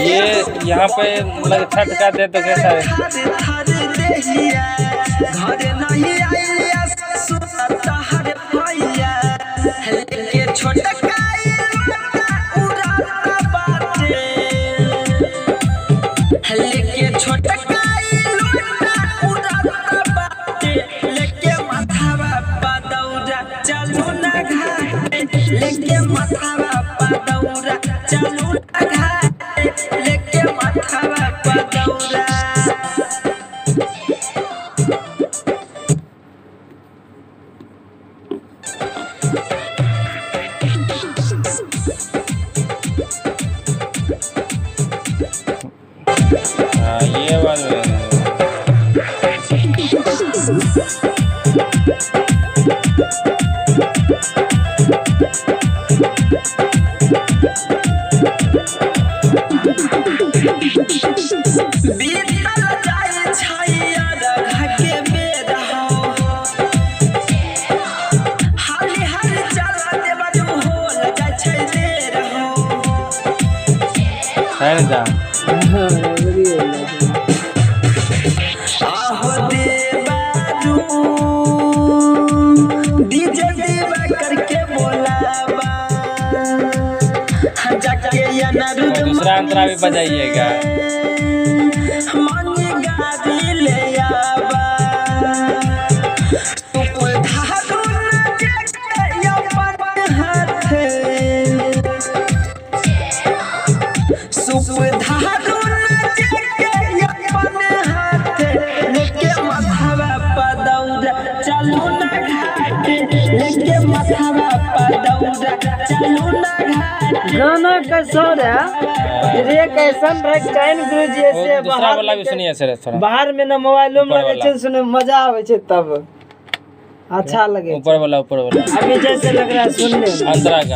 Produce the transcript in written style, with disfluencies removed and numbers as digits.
ये यहाँ पे मतलब छठ का दे तो कैसा है? ये बात है ना दूसरा अंतरा भी बजाइएगा। गाना कैसा है रे? कैसन रहे चैन गुरुजी से दूसरा वाला भी सुनिए सर थोड़ा। बाहर में ना मोबाइलो में लगे छे, सुने मजा आवे छे, तब अच्छा लगे। ऊपर वाला अभी जैसे लग रहा है सुनने अंतरा का।